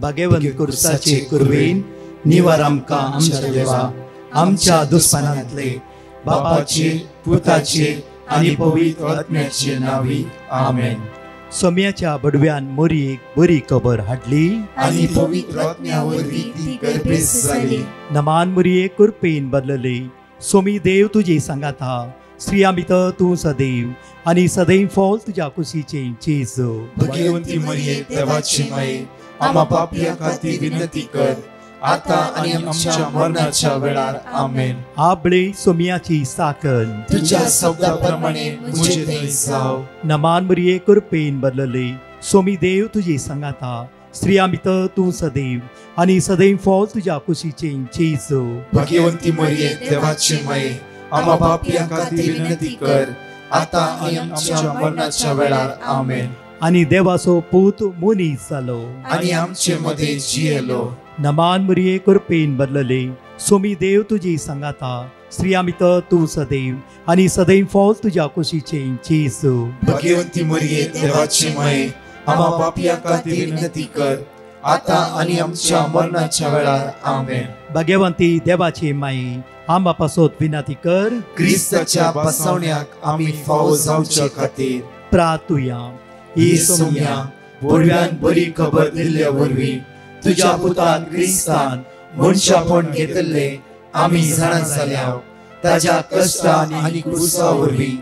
भगवंत कुर्साचे कुरवेन निवार आमकां आमच्या देवा आमच्या दुस्मनांतले बापाचे पुताचे आनी पवित्र आत्म्याचे नावी आमेन. सोम्याच्या बडव्यान मोरयेक बरी खबर हाडली आनी पवित्र आत्म्या वरवीं ती गर्भेस जाली. नमान मोरये कुरपेन बदलले. सोमी देव तुजे सांगात हा. स्त्रियां भितर तूं सदैव आनी सदैव फॉल तुज्या कुशीचे जेजू. भगवंती मरिये देवाची माये आम्हा पापियां खातीर विनंती कर आता आनी आमच्या मरणाच्या वेळार आमेन. आबळे सोम्याची साकन तुझ्या शब्दाप्रमाणे मुझे थंय जाव. नमान मोरये कुरपेन बदलले. सोमी देव तुजे सांगात हा. स्त्रियां भितर तूं सदैव आनी सदैव फॉल तुज्या कुशीचे जेजू. भगवंती मरिये देवाची माये आम्हा पापियां खातीर विनंती कर आता आनी आमच्या मरणाच्या वेळार आमेन. आनी देवाचो पूत मनीस जालो आनी आमचे मदे जियेलो. नमान मोरये कुरपेन बदलले. सोमी देव तुजी सांगात हा. स्त्रियां भितर तूं सदैव आनी सदैव फॉल तुज्या कुशीचे जेजू. भगवंती मरिये देवाची माये आम्हा पापियां खातीर विनंती कर आता आनी आमच्या मरणाच्या वेळार आमेन. भगवंती देवाचे माये आंबा पासोत विनंती कर. क्रिस्ताच्या बसवण्याक आमी फावो जावचे खातीर प्रार्थुया. ही सोम्या बडव्यान बरी खबर दिल्ल्या वरवीं तुज्या पुतान क्रिस्तान मनशापण घेतले आमी जाणा जाल्या. ताज्या कश्टान आनी क्रुसा वरवीं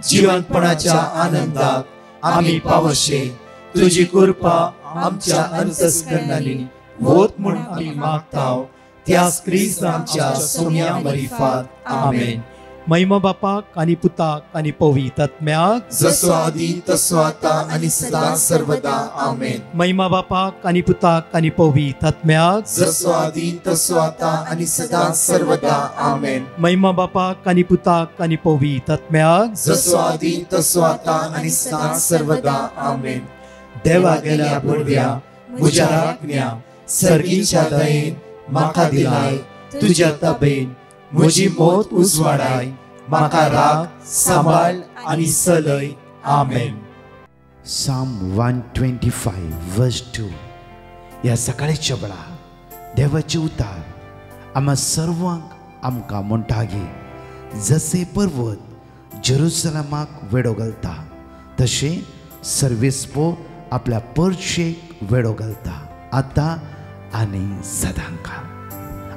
जिवंतपणाच्या आनंदाक आमी पावशे. तुजी कृपा आमच्या अंतस्करणांनी वोत म्हूण आमी मागताव. त्याच क्रिस्तांच्या सोम्या मरिफात आमेन. महिमा बापाक आनी पुताक आनी पवित्र आत्म्याक जसो आदी तसो आता आनी सदा सर्वदा आमेन. महिमा बापाक आनी पुताक आनी पवित्र आत्म्याक जसो आदी तसो आता आनी सदा सर्वदा आमेन. महिमा बापाक आनी पुताक आनी पवित्र आत्म्याक जसो आदी तसो आता आनी सदा सर्वदा आमेन. देवा गेल्या बडव्या म्हज्या राखण्या सर्गीच्या दयेन म्हाका दिलाय. तुज्या तबेन म्हजी मोत उजवाडाय. म्हाका राख सांबाळ आनी चलय. आमेन. Psalm 125 verse 2. या सकाळच्या वेळा देवाचे उतार आम्हा सर्वांक आमकां म्हणटा की जसे पर्वत जेरुसलेमाक वेडो घालता तशे सर्वेस्पो आपल्या परशेक वेडो घालता आता आनी सदांकाळ.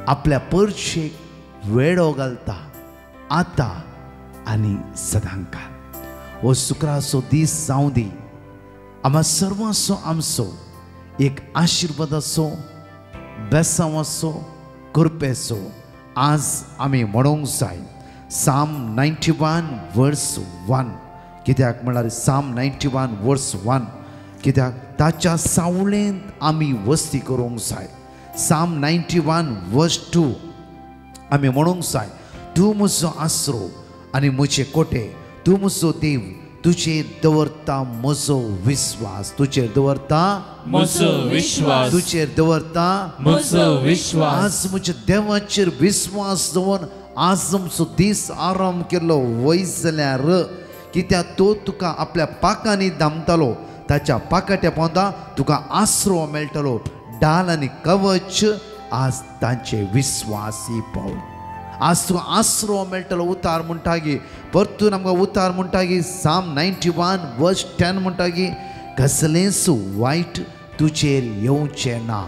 आपल्या परशेक वेडो घालता आता आनी सदांकाळ. हो शुक्राचो दीस जावं दी आम्हा सर्वांचो आमचो एक आशिर्वादाचो बेसांवाचो कृपेचो आज आमी म्हणूंक जाय. Psalm 91 verse 1. कित्याक म्हळ्यार Psalm 91 verse 1 कित्याक ताच्या सावळेंत आमी वस्ती करूंक जाय. Psalm 91 verse 2 आमी म्हणूंक जाय तूं म्हजो आसरो आनी म्हजे कोटे. तूं म्हजो देव तुजेर दवरता म्हजो विश्वास. तुजेर दवरता म्हजो विश्वास. तुजेर दवरता म्हजो विश्वास. आज म्हज्या देवाचेर विश्वास दवर. आज आमचो दीस आराम केल्लो वयस जाल्यार कित्याक तो तुका आपल्या पाकांनी धामतालो. ताच्या पाकाट्या पोंदा तुका आसरो मेळटलो. डाल आनी कवच आज तांचे विश्वासी पावल. आज तुका आसरो मेळटलो. उतार म्हणटा की परतून आमकां उतार म्हणटा की Psalm 91 verse 10 म्हणटा की कसलेंच वायट तुजेर येवचें ना.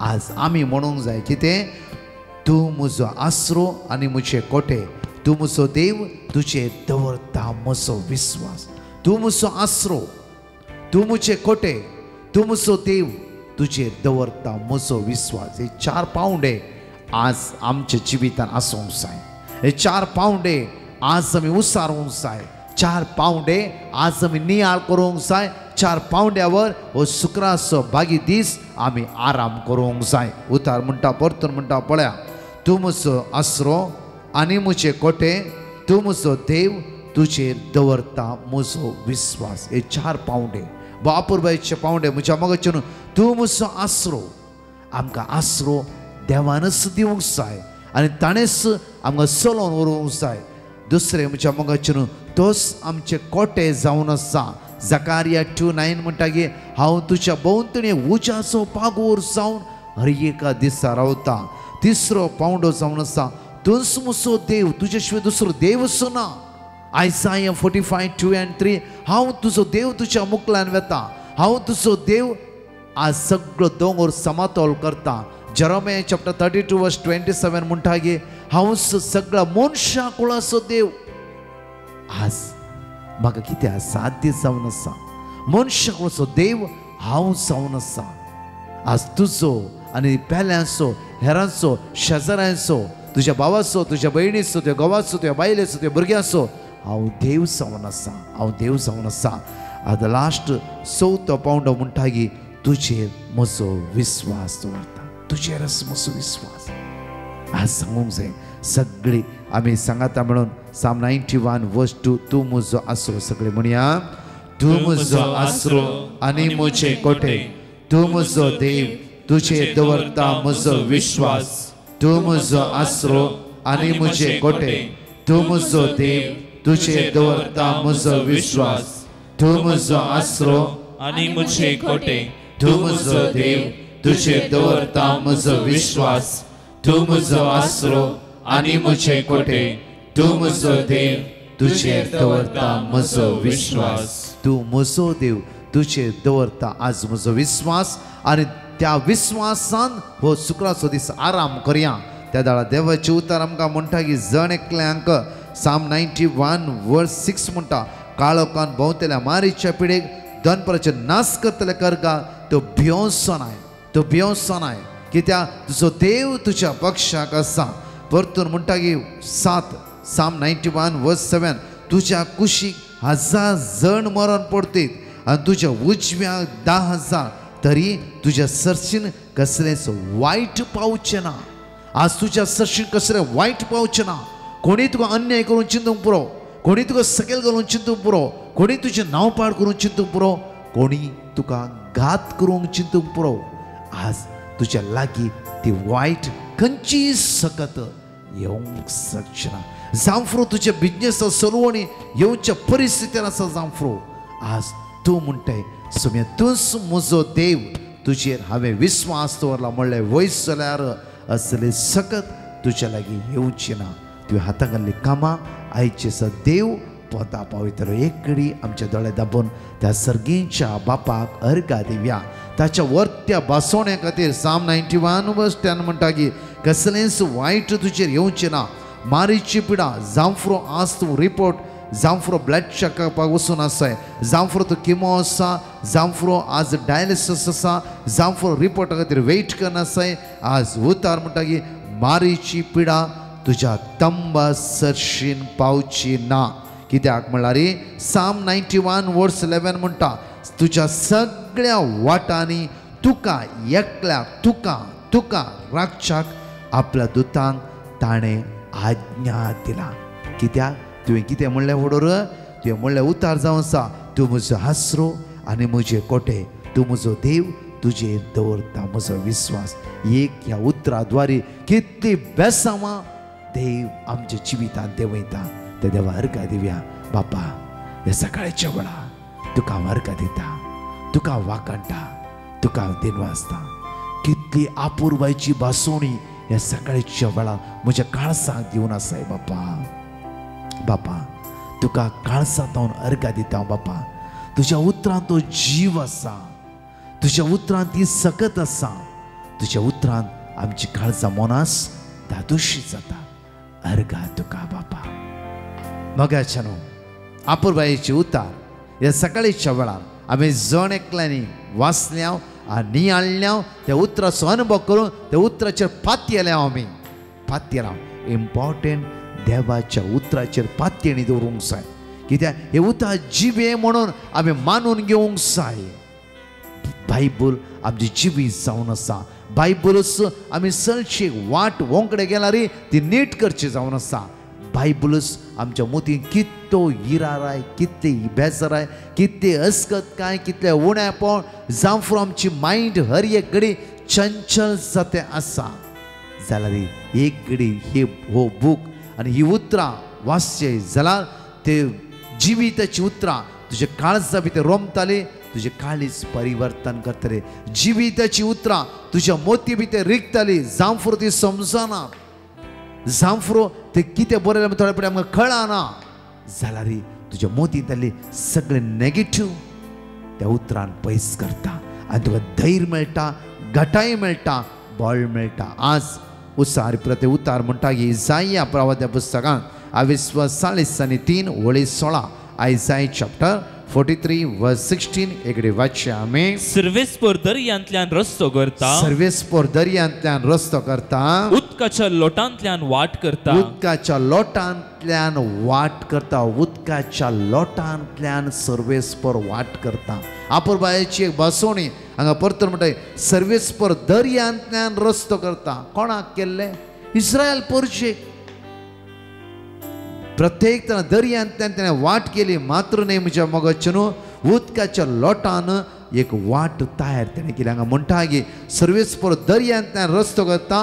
आज आमी म्हणूंक जाय कितें तूं म्हजो आसरो आनी म्हजे कोटे. तूं म्हजो देव तुजेर दवरता म्हजो विश्वास. तूं म्हजो आसरो तूं म्हजे कोटे. तूं म्हजो देव तुजेर दवरता म्हजो विश्वास. हे 4 पावंडे आज आमच्या जिवितान आसूंक जाय. हे 4 पावंडे आज आमी उसारूंक जाय. 4 पावंडे आज आमी नियाळ करूंक जाय. 4 पावंड्यावर हो शुक्राचो बागी दीस आमी आराम करूंक जाय. उतार म्हणटा परतून म्हणटा पळया तूं म्हजो आसरो आनी म्हजे कोटे. तूं म्हजो देव तुजेर दवरता म्हजो विश्वास. हे 4 पावंडे बापूरबाईचे पावंडे म्हज्या मगाचे न्हू. तूं म्हजो आसरो. आमकां आसरो देवानच दिवंक जाय आनी ताणेंच आमकां चलोवन व्हरूंक जाय. दुसरें म्हज्या मगाचे न्हू तोच आमचे कोटे जावन आसा. जकारिया 2:9 म्हणटा की हांव तुज्या भोंवतणी उज्याचो पागोर जावन हर एका दिसा रावता. तिसरो पावंडो जावन आसा तुस मुसो देव, तुजे शिवाय दुसरो देवच ना. आयसाया 45:2-3 हांव तुजो देव तुज्या मुखल्यान वेता, हांव तुजो देव आज सगळो दोंगर समतोल करता. जेरेमिया चॅप्टर 32:27 म्हणटा की हांव सगळ्या मनशा कुळाचो देव. आज म्हाका कितें साध्य जावन आसा, मनशा कुळाचो देव हांव जावन आसा. आज तुजो आनी पेल्यांचो, हेरांचो, शेजाऱ्यांचो, तुज्या भावाचो, तुज्या भयणीचो, तुज्या घोवाचो, तुज्या बायलेचो, तुज्या भुरग्याचो हांव देव जावन आसा, हांव देव जावन आसा. आतां लास्ट 4थो पावंडो म्हणटा की तुजेर म्हजो विस्वास दवरता, तुजेर म्हजो विस्वास. आज सांगूंक जाय सगळी आमी सांगाता म्हणून साम 91:2 तूं म्हजो आसरो. सगळे म्हणया तूं म्हजो आसरो आनी म्हजे कोटे, तूं म्हजो देव, तुजेर दवरता म्हजो विश्वास. तूं म्हजो आसरो आनी म्हजे कोटे, तूं म्हजो देव, तुजेर दवरता म्हजो विश्वास. तूं म्हजो आसरो आनी म्हजे कोटे, तूं म्हजो देव, तुजेर दवरता म्हजो विश्वास. तूं म्हजो आसरो आनी म्हजे कोटे, तूं म्हजो देव, तुजेर दवरता म्हजो विश्वास. तूं म्हजो देव, तुजेर दवरता आज म्हजो विश्वास. आनी त्या विश्वासान हो शुक्राचो दीस आराम करया. त्या दाळा देवाचे उतार आमकां म्हणटा की जण एकल्यांक साम 91:6 म्हणटा काळोखान भोंवतल्या मारीच्या पिडेक दनपराचे नाश करतले करगा तो भियोंचो नाय, तो भियोंचो नाय, कित्याक तुजो देव तुज्या पक्षाक आसा. परतून म्हणटा की 7 साम 91:7 तुज्या कुशीक 1000 जण मरण पडटीत आनी तुज्या उजव्याक 10,000 तरी तुज्या सर्शीन कसलेंच वायट पावचें ना. आज तुज्या सर्शीन कसलें वायट पावचें ना. कोणी तुका अन्याय करून चिंतूंक पुरो, कोणी तुका सकयल घालून चिंतूंक पुरो, कोणी तुजें नांव पाड करून चिंतूंक पुरो, कोणी तुका घात करूंक चिंतूंक पुरो. आज तुज्या लागीं ती वायट खंयचीय सकत येवंक शकना. जांफ्रो तुज्या बिजनेस चलवणी येवच्या परिस्थितीन आसा जांफ्रो. आज तूं म्हणटाय सुम्या तूंच म्हजो देव, तुजेर हांवें विस्वास दवरला म्हणलें वयस जाल्यार असली सकत तुज्या लागीं येवची ना. तुवें हातां घाल्ली कामां आयचे देव पोता पावयतलो. एक घडी आमचे दोळे दाबून त्या सर्गीच्या बापाक अर्घा दिवया. ताच्या वर्त्या बासोण्या खातीर साम 91:10 म्हणटा की कसलेंच वायट तुजेर येवचें ना. मारीची पिडा जांफ्रो आज तूं रिपोर्ट जांफ्रो ब्लड चॅकअपाक वचून आसाय, जांफ्रो तूं किमो आसा, जांफ्रो आज डायलिसीस आसा, जांफ्रो रिपोर्टा खातीर वेट करना आसाय. आज उतार म्हणटा की मारीची पिडा तुज्या तंबा सर्शीन पावची ना. कित्याक म्हणल्यार साम 91:11 म्हणटा तुज्या सगळ्या वाटांनी तुका एकल्याक तुका राखच्याक आपल्या दुतांक ताणें आज्ञा दिला. कित्याक तुवें कितें म्हणलें वडोर, तुवें म्हणलें उतार जावन आसा तूं म्हजो आसरो आनी म्हजे कोटे, तूं म्हजो देव, तुजेर दवरता म्हजो विश्वास. एक ह्या उतरा द्वारे कितली बेसांवां देव आमच्या जिवितांत देंवयता. ते देवा अर्घा दिवया. बापा ह्या सकाळच्या वेळा तुका हांव अर्घा दिता, तुका हांव वाकणटा, तुका हांव दिनवासता. कितली आपुरबायची बासोणी ह्या सकाळच्या वेळा म्हज्या काळसांक दिवन आसाय. बापा तुका काळसांत हांव अर्घा दिता. बापा तुज्या उतरांत तो जीव आसा, तुज्या उतरांत ती सकत आसा, तुज्या उतरांत आमची काळजां मोनास धादोशी जाता. अर्घा तुका बापा. मोगाच्या न्हू आपुरबायेची उतार ह्या सकाळीच्या वेळार आमी जण एकल्यांनी वाचल्या आनी नियाळल्या त्या उतराचो अनुभव करून त्या उतराचेर पातयेल्या. आमी पातयेला इम्पॉर्टंट देवाच्या उतराचेर पातयेणी दवरूंक जाय. कित्याक हे उतर जिवे म्हणून आमी मानून घेवंक जाय. बायबल आमची जिवी जावन आसा. बायबलच आमी चडशी वाट वोंकडे गेल्यार ती नीट करची जावन आसा. बायबलच आमच्या मोतीन कितलो हिराराय, कितली बेजाराय, कितली अस्कत काय, कितले उणेपण जावं आमची मायंड हर एक घडी चंचल जाते आसा जाल्यार एक घडी ही हो बूक आनी ही उतरां वाचचे जाल्यार ते जिविताची उतरां तुझे काळजा भितर रोमताली तुझे काळीज परिवर्तन करतले जिविताची उतरां तुझ्या मोती भितर रिगतली जांफरो ती समजना जांफरो ते कितें बरयलें थोडे पडे आमकां कळना जाल्यार तुज्या मोतींतली सगळे नेगेटिव्ह त्या उतरान पयस करता आनी तुका धैर्य मेळटा घटाय मेळटा बळ मेळटा आज उत्साह प्रते उतार म्हणटा की इसाया प्रवाद्या पुस्तकांत 43 वळी 16 आयसाय चॅप्टर 43 वर्स 16 एकडी वाचया आमी सर्वेस्पर दर्यांतल्यान रस्तो करता सर्वेस्पर दर्यांतल्यान रस्तो करता उदकाच्या लोटांतल्यान वाट करता उदकाच्या लोटांतल्यान वाट करता उदकाच्या लोटांतल्यान सर्वेस्पर वाट करता आपुरबायेची एक बसोवणी हांगा परतून म्हणटा सर्वेस्पर दर्यांतल्यान रस्तो करता कोणाक केल्ले इस्रायल परशेक प्रत्येक तना दर्यांतल्यान ताणें वाट केली मात्र न्ही म्हज्या मोगाचेनू उदकाच्या लोटान एक वाट तयार ताणें केली हांगा म्हणटा की सर्वेस्पर दर्यांतल्यान रस्तो करता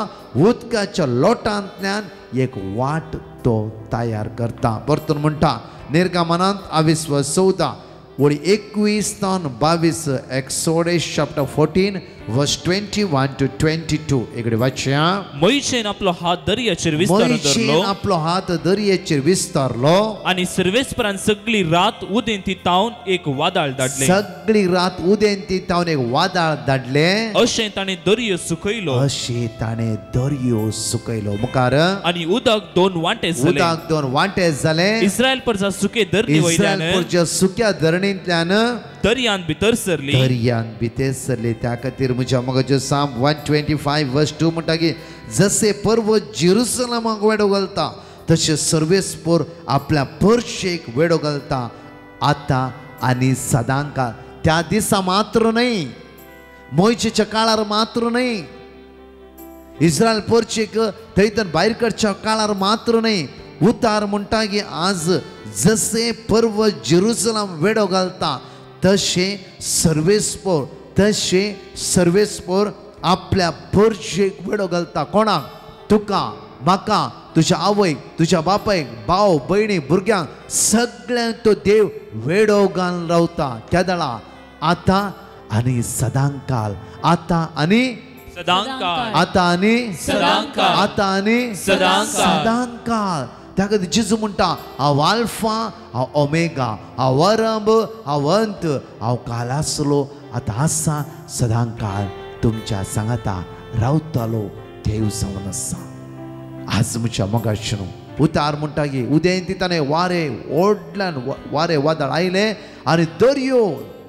उदकाच्या लोटांतल्यान एक वाट तो तयार करता परतून म्हणटा निर्गमनांत 14 वळी 21 तान 22 एक्सोडस चॅप्टर 14 वर्स 21 to 22 एकडे वाचया मोइशेन आपलो हात दर्याचेर विस्तारून धरलो आपलो हात दर्याचेर विस्तारलो आनी सर्वेस्परान सगळी रात उदेन ती तावन एक वादळ धाडले सगळी रात उदेन ती तावन एक वादळ धाडले अशें ताणें दर्यो सुकयलो अशें ताणें दर्यो सुकयलो मुखार आनी उदक दोन वांटे जाले उदक दोन वांटे जाले इस्रायल परजा सुके धरणी वयल्यान इस्रायल परजा सुक्या धरणींतल्यान दर्यान भितर सरली दर्यान भितर सरली त्या खातीर म्हज्या मोगाचें साम 125 वर्स 2 म्हणटा की जसे पर्वत जेरुसलेमाक वेडो घालता तशें सर्वेस्पर आपल्या परशेक वेडो घालता आतां आनी सदांच त्या दिसा मात्र न्ही मोइशेच्या काळार मात्र न्ही इस्रायल परशेक थंयतन भायर काडच्या काळार मात्र न्ही उतार म्हणटा की आज जसे पर्वत जेरुसलेम वेडो घालता तशें सर्वेस्पर आपल्या परशेक वेडो घालता कोणाक तुका म्हाका तुज्या आवयक तुज्या बापायक भाव भयणी भुरग्यांक सगळ्यांक तो देव वेडो घालून रावता केदळा आतां आनी सदांकाल आतां आनी सदांकाळ आतां आनी सदांकाळ आतां आनी सदांकाळ त्या खातीर जेजू म्हणटा हांव आल्फा हांव ओमेगा हांव आरंभ हांव अंत हांव काल आसलो आतां आसा सदांकाळ तुमच्या सांगाता रावतालो देव जावन आसा आज म्हज्या मोगाचें उतार म्हणटा की उदेंती ताणें वारे व्हडल्यान वारे वादळ आयले आनी दर्यो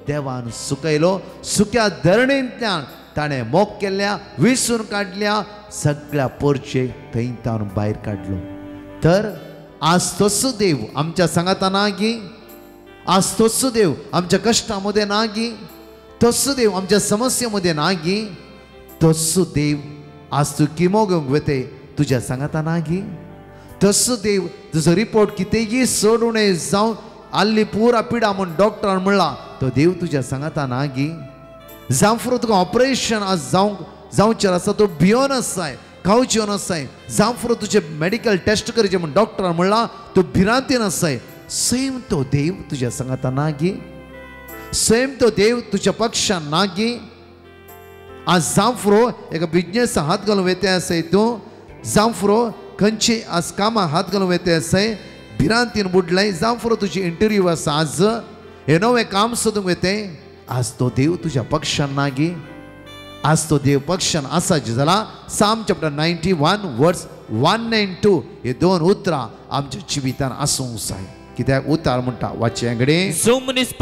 देवान सुकयलो सुक्या धरणींतल्यान ताणें मोग केल्ल्या विसून काडल्या सगळ्या परशेक थंयतान भायर काडलो तर आज तसो देव आमच्या सांगाता ना गी आज तसो देव आमच्या कष्टामध्ये ना गी तसो देव आमच्या समस्येमध्ये ना गी तसो देव आज तू किमो घेवंक वते तुज्या सांगाता ना गी तसो देव तुजो रिपोर्ट कितेंय सोडूं नये जावं आल्ली पुरा पिडा म्हूण डॉक्टरान म्हणला तो देव तुज्या सांगाता ना गी जावं तुका ऑपरेशन आज जावचें आसा तो भियोन आसाय खावच्यो नसाय जावं तुजे मेडिकल टेस्ट करचे म्हूण डॉक्टरान म्हणला तूं भिरांतीन आसाय सेम तो देव तुज्या सांगाता ना गी सेम तो देव तुज्या पक्षान ना गी आज जावं एका बिजनेस हात घालून वेते आसाय तूं जावं खंयची आज कामां हात घालून वेते आसाय भिरांतीन बुडलाय जावं तुजी इंटरव्यू आसा आज हे नवें काम सोदूंक वेते आज तो देव तुज्या पक्षान ना गी आज तो देव पक्षान आसा जाल्यार साम चॅप्टर 91 वर्स 192 हे दोन उतरां आमच्या जिवितान आसूंक जाय कित्याक उतार म्हणटा वाचया घडे जो मनीस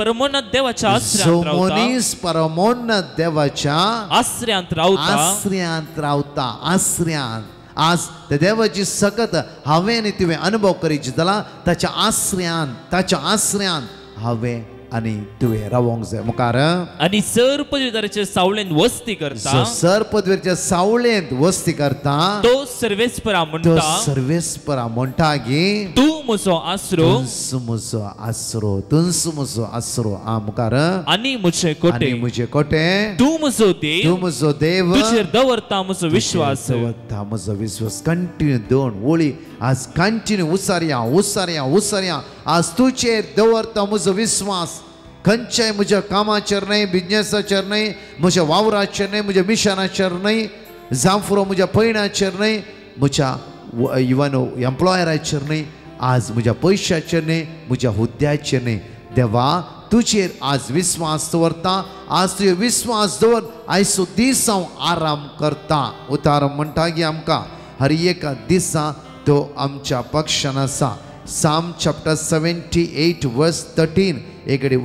परमोन्नत देवाच्या आश्रयांत रावता आश्रयांत आज त्या देवाची सकत हांवें आनी तुवें अनुभव करीत जाल्यार ताच्या आश्रयांत हांवें आनी तुवें रावोंक जाय मुखार आनी सर पदवीदाराच्या सावळेंत वस्ती करता सर पदवीच्या सावळेंत वस्ती करता तो सर्वेस्परा म्हणटा की तूं म्हजो आसरो तुंस म्हजो आसरो आ मुखार आनी म्हजे कोटे तूं म्हजो देव तुजेर दवरता म्हजो विश्वास कंटिन्यू दोन वळी आज कंटिन्यू उसार्या आज तुजेर दवरता म्हजो विश्वास खंयच्याय म्हज्या कामाचेर न्हय, बिजनेसाचेर न्हय, म्हज्या वावराचेर न्हय, म्हज्या मिशनाचेर न्हय, जावं फुरो म्हज्या पैणाचेर न्हय, म्हज्या इवन एम्प्लॉयराचेर न्हय, आज म्हज्या पयशाचेर न्हय, म्हज्या हुद्द्याचेर न्हय. देवा तुजेर आज विस्वास दवरता. आज तुजे विस्वास दवर. आयचो दीस हांव आराम करता. उतार म्हणटा की आमकां हर एका दिसा तो आमच्या पक्षान आसा. Psalm chapter 78 verse 13 एकडे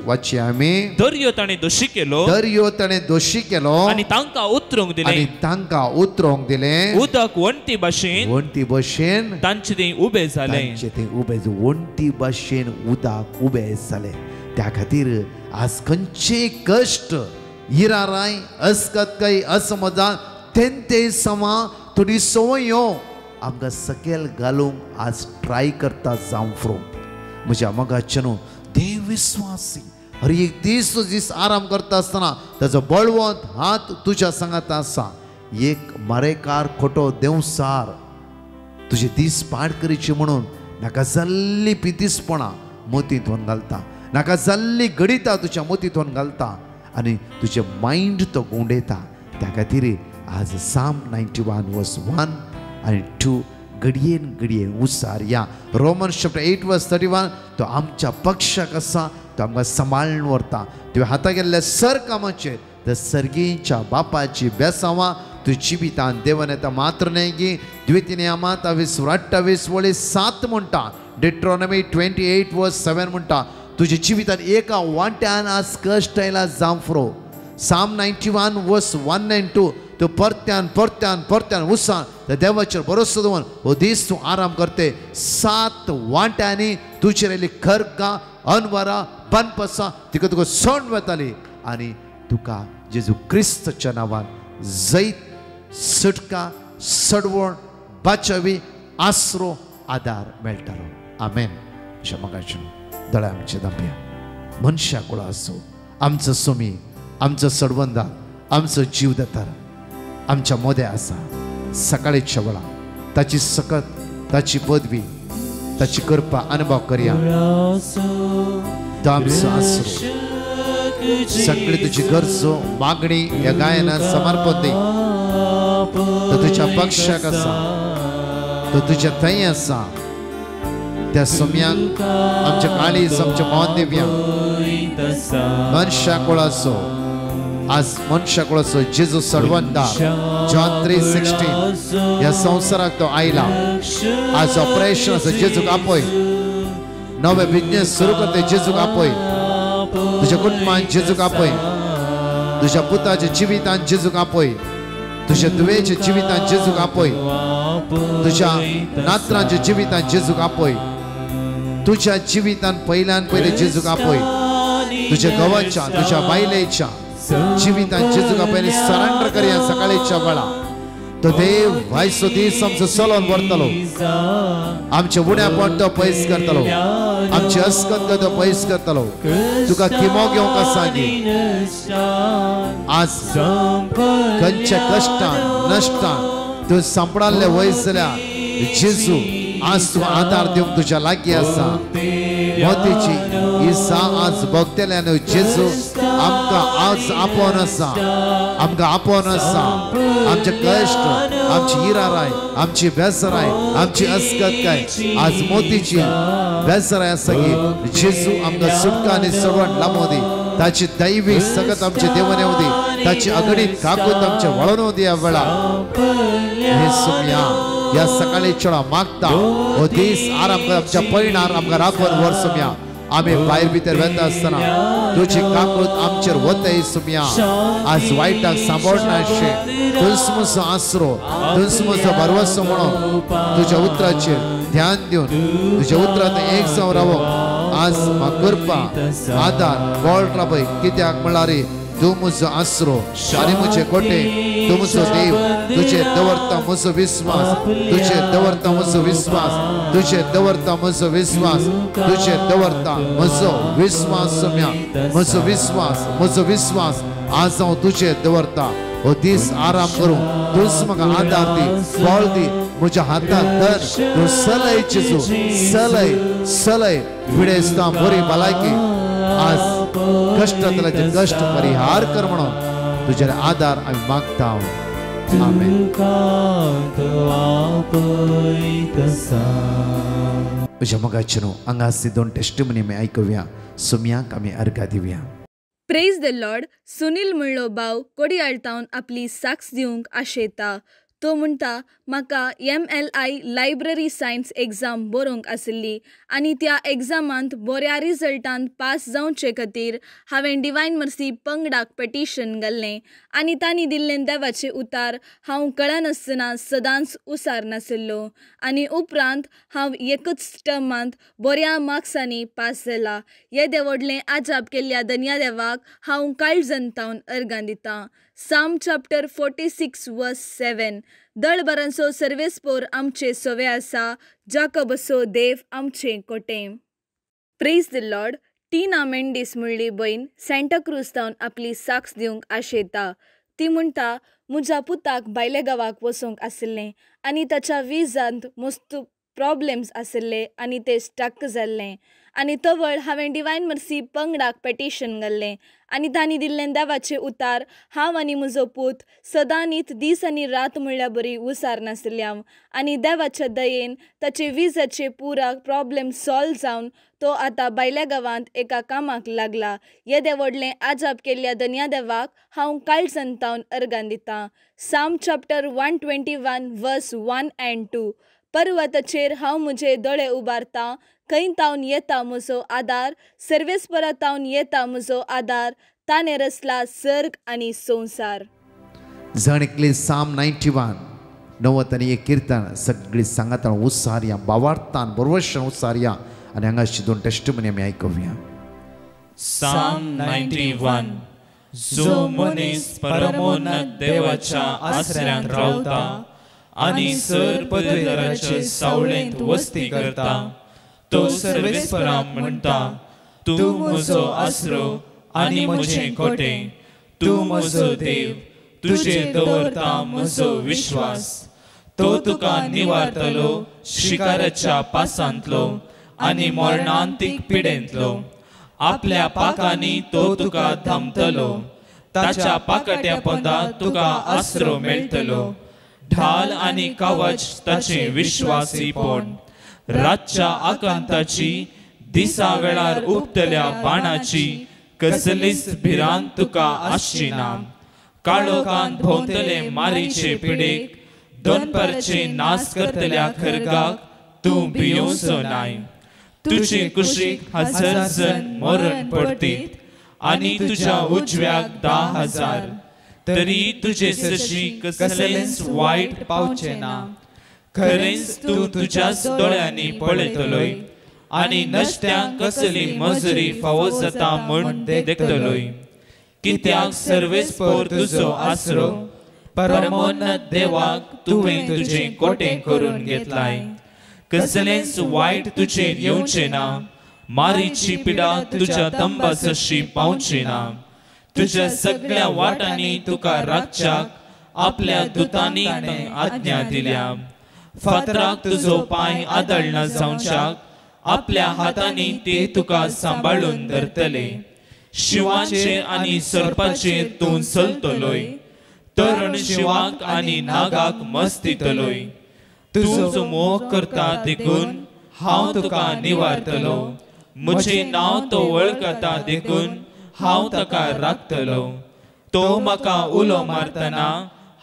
वाची आमी. दर्यो ताणे दोशी केलो, दर्यो ताणे दोशी केलो आनी तांकां उतरूंक दिलें, आनी तांकां उतरूंक दिलें. उदक वणटी भाशेन वणटी भशेन तांचे थंय उबे जाले. तांचे थंय उबे वणटी भशेन उदक उबे जाले. त्या खातीर आज खंयचे कश्ट, हिराराय, अस्कतकाय, असमजा तेंते समा थोडी संवयो आमकां सकयल घालूंक आज ट्राय करता जावं फ्रो. म्हज्या मोगाचे न्हू देव विस्वासी हर एक दीस आराम करता आसतना ताजो बळवंत हात तुज्या सांगात आसा. एक मारेकार खोटो देवसार तुजे दीस पाड करीचे म्हणून नाका जाल्ली पितीसपणां मोतींत व्हरून घालता, नाका जाल्ली गडिता तुज्या मोतींत व्हरून घालता आनी तुजें मायंड तो गुंडयता. त्या खातीर आज Psalm 91 verse 1 आणि 2 घडयेन घडयेन उसार या. Romans chapter 8 verse 31 तो आमच्या पक्षाक आसा, तो आमकां सांबाळून व्हरता. तुवें हाता गेल्ल्या सर कामाचेर त्या सर्गीच्या बापाची बेसांवां तुज्या जिवितांत देवन येता. मात्र न्हय की द्वितीनियमांत 28:7 म्हणटा. Deuteronomy 28 verse 7 म्हणटा तुज्या जिवितांत एका वांट्यान आज कश्ट आयला जावं फुरो. Psalm 91 verse 1 and 2 तो परत्यान उसान त्या देवाचेर भरोसो दवर. हो दीस तूं आराम करते. 7 वांट्यांनी तुजेर आयली खरगां, अनवरां, बनपसां तुका सोंड वताली आनी तुका जेजू क्रिस्तच्या नांवान जैत, सुटका, सडवण, बाचावी, आसरो, आदार मेळटालो. आमेन. अशें मोगाचें दोळे आमचे धांपया. मनशा कुळा आसूं, आमचो सोमी, आमचो सडवंदा, आमचो जीव दातार आमच्या मोदे आसा. सकाळीच्या वेळा ताची सकत, ताची पदवी, ताची कृपा अनुभव करया. तो आमचो आसरो. सगळी तुजी गरजो मागणी ह्या गायनात समर्पण दी. तो तुज्या पक्षाक आसा, तो तुज्या थंय आसा. त्या सोम्यांक आमच्या काळीज, आमच्या मोहन दिव्या मनशा कोळ आसो, आज मनशा कोळ आसो. जेजू सडवंदार John 3:16 ह्या संवसाराक तो आयला. आज ऑपरेशन आसा जेजूक आपय. नवे बिझनेस सुरू करते जेजूक आपय. तुज्या कुटुंबांत जेजूक आपय. तुज्या पुताच्या जिवितांत जेजूक आपय. तुज्या दुवेच्या जिवितांत जेजूक आपय. तुज्या नातरांच्या जिवितांत जेजूक आपय. तुझ्या जिवितांत पयल्यान पयले जेजूक आपय. तुझ्या गवाच्या, तुझ्या बायलेच्या जिवितांत जेजूक आपय. सरेंडर करया सकाळीच्या वेळा. तो देव वायसो दीस आमचो चलोन व्हरतलो. आमचे उण्या पोट तो पयस करतलो. आमचे अस्कत तो पयस करतलो. तुका किमो घेवंक आसा गी. आज खंयच्या कश्टान, नश्टान तूं सांपडाल्ले वयस जाल्यार जेजू आज तू आदार दिवंक तुज्या लागीं आसा. मोतीची ईसा आज भोगतेल्यान जेजू आमकां आज आपोवन आसा. आमकां आपोवन आसा. आमचे कश्ट, आमची हिराराय, आमची बेसराय, आमची अस्कतकाय आज मोतीची बेसराय आसा की जेजू आमकां सुटका आनी सडवण लामो दी. ताची दैवी सगत आमचे देवन येवं दी. ताची अगणीत काकूत आमचे वळोवन दी. ह्या वेळा हे सुम्या या सकाळीच्या वेळा मागता. हो दीस आराम आमच्या पैणार आमकां राखून व्हर सुम्या. आमी भायर भितर वेता आसतना तुजी काकूत आमचेर वता सुम्या. आज वायटाक सांबाळनाशे तुजमोचो आसरो, तुजमोचो भरवसो म्हणून तुज्या उतराचेर ध्यान दिवन तुज्या उतरांत एक जावन रावप आज म्हाका कृपा, आदार, बळ राबय. कित्याक म्हळ्यार तूं म्हजो आसरो आनी म्हजे कोटे. तूं म्हजो देव. तुजेर दवरता म्हजो विस्वास. तुजेर दवरता म्हजो विस्वास. तुजेर दवरता म्हजो विस्वास. तुजेर दवरता म्हजो विस्वास सुम्या. म्हजो विस्वास, म्हजो विस्वास आज हांव तुजेर दवरता. हो दीस आराम करूं तूंच म्हाका आदार दी, बळ दी. म्हज्या हातांत धर. तूं चलय जेजू, चलय चलय. पिडेस्तां बरी भलायकी आज कष्टातल्याचे कष्ट परिहार कर म्हणून तुझे आधार आम्ही मागता. आमेन. तुझ्या मगाचनो हांगासली 2 टेस्टिमनी आमी आयकुया. सुमयाक आमी अर्घा दिवया. Praise the Lord. सुनील म्हणलो भाव कोडयाळतावन आपली साक्ष दिवंक आशेता. तो म्हणटा म्हाका MLI लायब्ररी सायन्स एग्जाम बरोवंक आशिल्ली आनी त्या एग्जामांत बऱ्या रिजल्टान पास जावचे खातीर हांवें डिवायन मर्सी पंगडाक पेटिशन घाल्लें आनी तांणी दिल्लें देवाचें उतार हांव कळनासतना सदांच उसार नाशिल्लो आनी उपरांत हांव एकच टर्मांत बऱ्या मार्क्सांनी पास जाला. येदें व्हडलें आजाप केल्ल्या धन्या देवाक हांव काळजंतावन अर्गां दितां. Psalm chapter 46 verse 7. दळबरांचो सर्वेस्पोर आमचे सोवे आसा, जाकोबाचो देव आमचे कोटें. Praise the Lord. Tina Mendes म्हणली बहीण सेंटा क्रूज तावन आपली साक्ष दिवंक आशेता. ती म्हणटा म्हज्या पुताक भायल्या गांवाक वचोंक आशिल्लें आनी ताच्या विजांत मस्त प्रॉब्लेम्स आशिल्ले आनी ते स्टक जाल्लें आनी तवळ हांवें डिवायन मर्सी पंगडाक पेटिशन घाल्लें आनी तांणी दिल्लें देवाचें उतार हांव आनी म्हजो पूत सदां न्हीद दीस आनी रात म्हणल्यार बरी उसार नाशिल्ल्यां आनी देवाच्या दयेन ताचे विजाचे पुरा प्रॉब्लेम सॉल्व जावन तो आतां भायल्या गांवांत एका कामाक लागला. येदें व्हडलें आजाप केल्ल्या धन्या देवाक हांव काळजंतावन अर्गां दितां. Psalm chapter 121 verse 1 and 2. पर्वताचेर हांव म्हजे दोळे उबारतां, खंय तावन येता म्हजो आदार, सर्वेस्परा तावन येता म्हजो आदार, ताणें रचला सर्ग आनी संवसार. जणकली Psalm 91 90 आनी 1 कीर्तन सगळी सांगात उत्सार्या भावार्थान बरोवशान उत्सार्या आनी हांगाची 2 टेस्टिमनी आमी आयकुया. Psalm 91. जो मनीस परमोन्नत देवाच्या आसऱ्यांत रावता आनी सर पदवीधराचे सावळेंत वस्ती करता, तो सर्वेस्परा म्हणटा, तूं म्हजो आसरो आनी म्हजें कोटें, तूं म्हजो देव, तुजेर दवरता म्हजो विश्वास. तो तुका निवारतलो शिकाराच्या पासांतलो आनी मरणांतीक पिडेंतलो. आपल्या पाकांनी तो तुका थांबतलो, ताच्या पाकट्या पोंदा तुका आसरो मेळटलो. ढाल आनी कवच ताचे विश्वासीपण, रातच्या आकांताची, दिसा वेळार उपतल्या बाणाची कसलीच भिरांत तुका आसची ना. काळोखांत भोंवतले मारीचे पिडेक, दोनपरचे नास करतल्या खरगाक तूं भियोसो नाय. तुजे कुशीक 1000 जण मरण पडटीत आनी तुज्या उजव्याक 10,000, तरी तुजे सशी कसलेंच वायट पावचे ना. खरेंच तूं तुज्याच दोळ्यांनी पळयतलोय आनी नश्त्यांक कसली मजुरी फावो जाता म्हूण देखतलोय. कित्याक सर्वेस्पोर तुजो आसरो, परमोन्नत देवाक तुवें तुजें कोटें करून घेतलाय. कसलेंच वायट तुजेर येवचें ना, मारीची पिडा तुज्या तंबा सशी पावची ना. तुज्या सगळ्या वाटांनी तुका रातच्याक आपल्या दुतांनी आज्ञा दिल्या. फातराक तुजो पांय आदळना जावच्याक आपल्या हातांनी ते तुका सांबाळून धरतले. शिवाचेर आनी सर्पाचेर तूं चलतलोय, तरण शिवाक आनी नागाक मस्त दितलोय. तुजो मोग करता देखून हांव तुका निवारतलो, म्हजें नांव तो वळखता देखून हांव ताका राखतलो. तो म्हाका उलो मारतना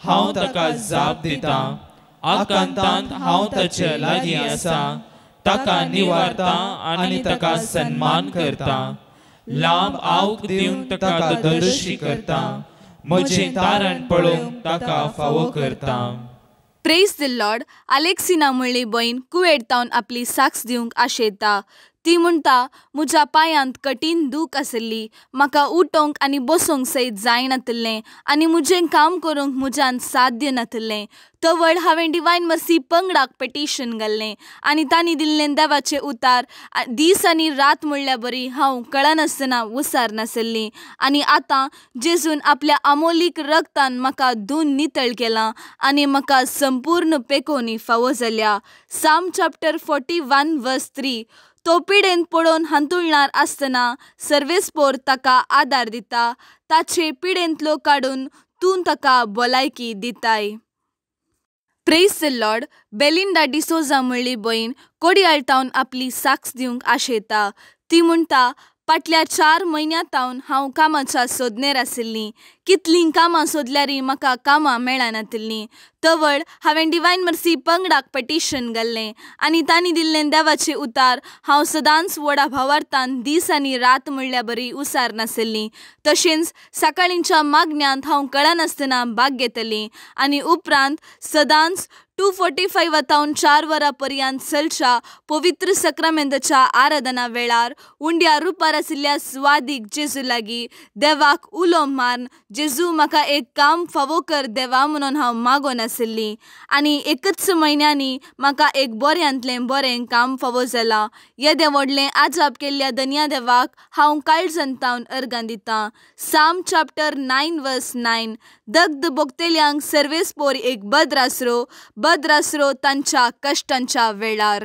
हांव ताका जाप दितां. आकांतांत हांव ताचे लागीं आसा, ताका निवारता आनी ताका सन्मान करता. लांब आवक दिवन ताका दोदोशी करता, म्हजें तारण पळोवंक ताका फावो करता. Praise the Lord. अलेक्सिना म्हणली बहीण कुवेतावन आपली साक्ष दिवंक आशेता. ती म्हणटा म्हज्या पांयांत कठीण दूख आशिल्ली, म्हाका उठोंक आनी बसोंक सयत जायनातलें आनी म्हजें काम करूंक म्हज्यान साध्य नातलें. तवळ हांवें डिवायन मर्सी पंगडाक पेटिशन घाल्लें आनी तांणी दिल्लें देवाचें उतार दीस आनी रात म्हणल्यार बरी हांव कळनासतना उसार नाशिल्लीं आनी आतां जेजून आपल्या आमोलीक रगतान म्हाका धुवन नितळ केलां आनी म्हाका संपूर्ण पेकोनी फावो जाल्या. Psalm chapter 41 verse 3. तो पिडेन पडोवन हांतुळणार आसतना सर्वेस्पोर ताका आदार दिता. ताचे पिडेंतलो काडून तूं ताका भलायकी दिताय. Praise the Lord. Belinda D'Souza म्हणली बहीण कोडयाळटावन आपली साक्ष दिवंक आशेता. ती म्हणटा, फाटल्या 4 म्हयन्यांतावन हांव कामाच्या सोदनेर आशिल्लीं. कितलीं कामां सोदल्यारी म्हाका कामां मेळनातिल्लीं. तवळ हांवें डिवायन मर्सी पंगडाक पेटिशन घाल्लें आनी तांणी दिल्लें देवाचें उतार हांव सदांच व्हडा भावार्थान दीस आनी रात म्हणल्या बरी उसार नाशिल्लीं. तशेंच सकाळींच्या मागण्यांत हांव कळनासतना भाग घेतलीं आनी उपरांत सदांच 2:45 4 वरां पर्यंत चलच्या पवित्र सक्रामेंताच्या आराधना वेळार उंड्या रुपार आशिल्ल्या स्वादीक जेजू लागीं देवाक उलो मारून जेजू म्हाका एक काम फावो कर देवा म्हणून हांव मागोन आशिल्लीं. आनी एकच म्हयन्यांनी म्हाका एक बऱ्यांतलें बरें काम फावो जालां. येदें व्हडलें आजाप केल्ल्या धन्या देवाक हांव काळजांतावन अर्गां दितां. साम चॅप्टर 9 वर्स 9. दग्ध भोगतेल्यांक सर्वेस्पोर एक बद्रासरो तांच्या कश्टांच्या वेळार.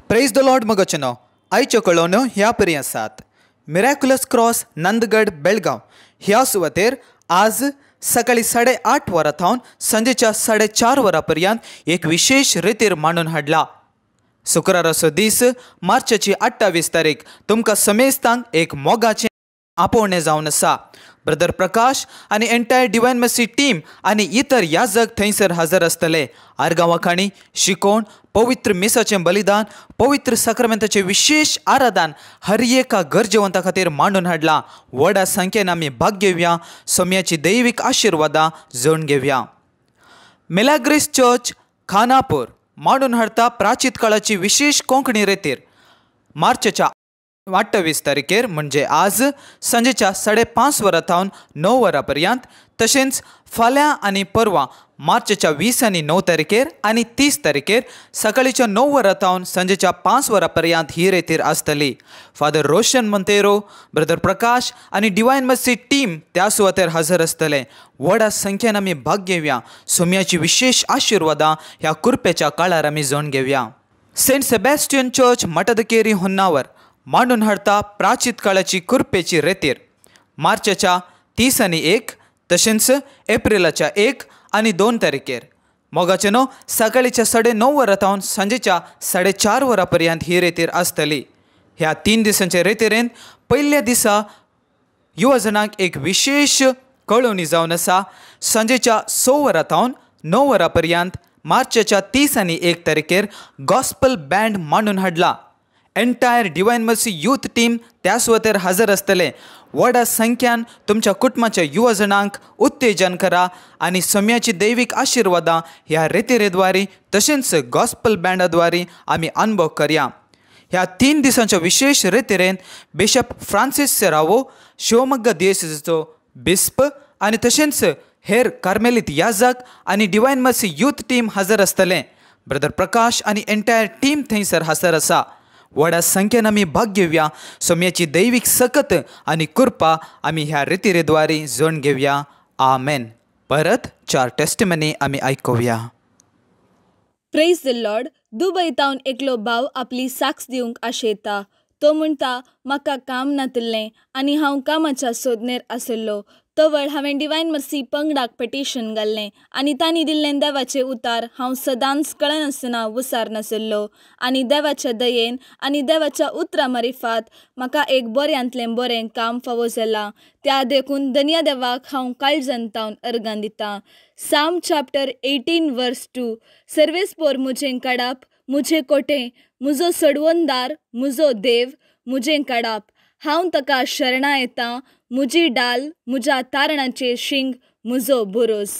प्रेज द लॉर्ड मगोचनो. आयच्यो कळोवण्यो ह्या परी आसात. मिराकुलस क्रॉस नंदगड बेळगांव ह्या सुवातेर आज सकाळी 8:30 वरां थावन संजेच्या 4:30 वरां पर्यंत एक विशेष रितीर मांडून हाडला. शुक्राराचो दीस मार्चाची 28 तारीख तुमकां समेस्तांक एक मोगाचें आपोवणें जावन आसा. ब्रदर प्रकाश आनी एंटायर डिवायन मर्सी टीम आनी इतर याजक थंयसर हजर आसतले. आर्गांवाखाणी शिकोवण, पवित्र मिसाचें बलिदान, पवित्र सक्रामेंताचें विशेष आराधन हर एका गरजेवंता खातीर मांडून हाडलां. व्हडा संख्येन आमी भाग घेवया. सोम्याची दैवीक आशिर्वादां जोडून घेवया. मिलाग्रिस चर्च खानापूर मांडून हाडटा प्राचीत काळाची विशेष कोंकणी रितीर मार्चच्या 28 तारखेर म्हणजे आज संजेच्या 5:30 वरां थावन 9 वरां पर्यंत. तशेंच फाल्यां आनी परवां मार्चच्या 20 आनी 9 तारखेर आनी 30 तारखेर सकाळीच्या 9 वरां थावन संजेच्या 5 वरां पर्यंत ही रितीर आसतली. फादर रोशन मोंतेरो, ब्रदर प्रकाश आनी डिवायन मर्सी टीम त्या सुवातेर हजर आसतले. व्हडा संख्येन आमी भाग घेवया. सोम्याची विशेष आशिर्वादां ह्या कुरपेच्या काळार आमी जोडून घेवया. सेंट सेबॅस्टियन चर्च मटदकेरी होन्नावर मांडून हाडटा प्राचीत काळाची कुरपेची रितीर मार्चाच्या 30 आनी 1 तशेंच एप्रिलाच्या 1 आनी 2 तारखेर. मोगाचेनो सकाळीच्या 9:30 वरां थावन सांजेच्या 4:30 वरां पर्यंत ही रितीर आसतली. ह्या 3 दिसांचे रितीरेंत पयल्या दिसा युवजनांक एक विशेष कळवणी जावन आसा. सांजेच्या 6 वरां थावन 9 वरां पर्यंत मार्चाच्या 30 आनी 1 तारखेर गॉस्पल बँड मांडून हाडला. Entire divine mercy youth team त्या सुवातेर हजर आसतले. व्हडा संख्यान तुमच्या कुटुंबाच्या युवजनांक उत्तेजन करा आनी सोम्याची दैवीक आशिर्वादां ह्या रितीरेद्वारी तशेंच गॉस्पल बँडाद्वारी आमी अनुभव करया. ह्या 3 दिसांच्या विशेष रितीरेंत बिशप फ्रांसीस सेरावो, शिवमोग्गा दियोसेसीचो बिस्प आनी तशेंच हेर कार्मेलीत याजक आनी डिवायन मर्सी यूथ टीम हजर आसतले. ब्रदर प्रकाश आनी एंटायर टीम थंयसर हजर आसा. व्हडा संख्येन आमी भाग घेवया. सोम्याची दैवीक सकत आनी कृपा आमी ह्या रितीरेद्वारी जोडून घेवया. आमेन. परत 4 टेस्टिमनी आमी आयकुया. Praise the Lord. दुबयतावन एकलो भाव आपली साक्ष दिवंक आशेता. तो म्हणटा, म्हाका काम नातिल्लें आनी हांव कामाच्या सोदनेर आशिल्लो. तवळ हांवें डिवायन मर्सी पंगडाक पेटिशन घाल्लें आनी तांणी दिल्लें देवाचें उतार हांव सदांच कळनासतना विसार नाशिल्लो. आनी देवाच्या दयेन आनी देवाच्या उतरा मारिफात म्हाका एक बऱ्यांतलें बरें काम फावो जालां. त्या देखून धन्या देवाक हांव काळजांतावन अर्गां दितां. साम चॅप्टर 18 वर्स 2. सर्वेस्पोर मुजें काडप, मुजें कोटें, म्हजो सडवंदार, म्हजो देव, मुजें काडप. हांव ताका शरणा येतां, म्हजी डाल, म्हज्या तारणाचें शिंग, म्हजो बुरोस.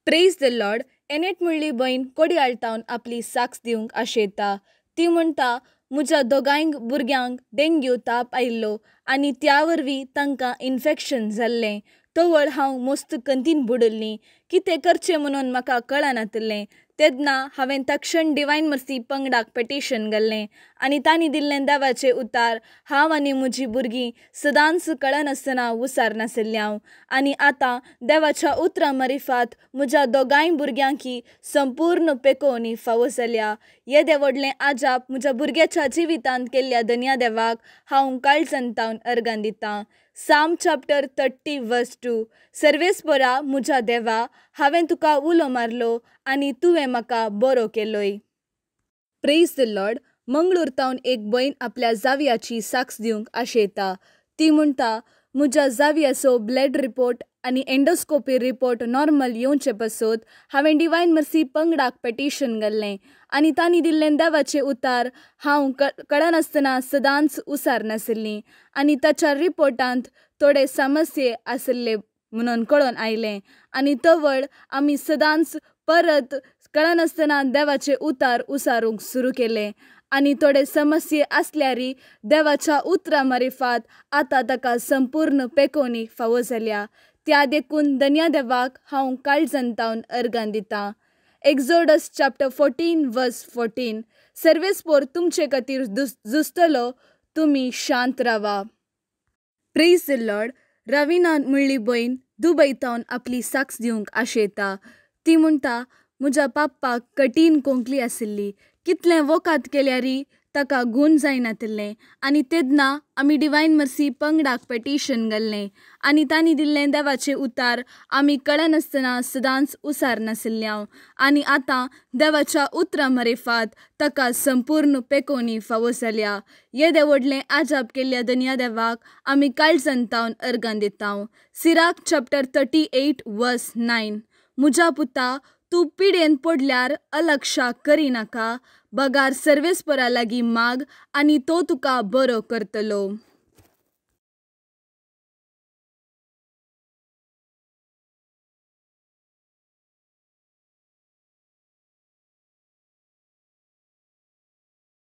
Praise the Lord. एनेट म्हणली बहीण कोडयाळटावन आपली साक्ष दिवंक आशेता. ती म्हणटा, म्हज्या दोगांयक भुरग्यांक डेंग्यू ताप आयिल्लो आनी त्या वरवीं तांकां इन्फेक्शन जाल्लें. तवळ हांव मस्त कंतीन बुडल्लीं. कितें करचें म्हणून म्हाका कळनातिल्लें. तेदना हांवें तक्षण डिवायन मर्सी पंगडाक पेटिशन घाल्लें आनी तांणी दिल्लें देवाचें उतार हांव आनी म्हजीं भुरगीं सदांच कळनासतना उसार नाशिल्लीं हांव आनी आतां देवाच्या उतरां मारिफात म्हज्या दोगांय भुरग्यांकी संपूर्ण पेकोवणी फावो जाल्या. येदें व्हडलें आजाप म्हज्या भुरग्याच्या जिवितांत केल्ल्या धन्या देवाक हांव काळजंतावन अर्गां दितां. साम चॅप्टर 30 वर्स 2. सर्वेस्परा म्हज्या देवा, हांवें तुका उलो मारलो आनी तुवें म्हाका बरो केलोय. Praise the Lord. मंगळूरतावन एक भयण आपल्या जावयाची साक्ष दिवंक आशेता. ती म्हणटा, म्हज्या जावयाचो ब्लड रिपोर्ट आनी एंडोस्कोपी रिपोर्ट नॉर्मल येवचे पासत हांवें डिवायन मर्सी पंगडाक पेटिशन घाल्लें आनी तांणी दिल्लें देवाचें उतार हांव कळनासतना सदांच उसार नाशिल्लीं आनी ताच्या रिपोर्टांत थोडे समस्ये आशिल्ले म्हणून कळोन आयलें आनी तवळ आमी सदांच परत कळनासतना देवाचें उतार उसारूंक सुरू केलें आनी थोडे समस्ये आसल्यारी देवाच्या उतरां मारिफात आतां ताका संपूर्ण पेकोवणी फावो जाल्या. त्या देखून धन्या देवाक हांव काळजंतावन अर्गां दितां. एक्झोडस चॅप्टर 14 वर्स 14. सर्वेस्पोर तुमचे खातीर झुजतलो, तुमी शांत रावा. Praise the Lord. रविना म्हणली भयण दुबयतावन आपली साक्ष दिवंक आशेता. ती म्हणटा, म्हज्या पाप्पाक कठीण कोंकली आशिल्ली. कितलें वोकात केल्यारी ताका गूण जायनातिल्लें आनी तेदना आमी डिवायन मर्सी पंगडाक पेटिशन घाल्लें आनी तांणी दिल्लें देवाचें उतार आमी कळनासतना सदांच उसार नाशिल्लीं हांव आनी आतां देवाच्या उतरां मारिफात ताका संपूर्ण पेकोवणी फावो जाल्या. येदें व्हडलें आजाप केल्ल्या धन्या देवाक आमी काळजंतावन अर्गां दितां. सिराक चॅप्टर 38 वर्स 9. म्हज्या पुता, तूं पिडेन पडल्यार अलक्षा करिनाका. बगार सर्वेस्परा लागीं माग आनी तो तुका बरो करतलो.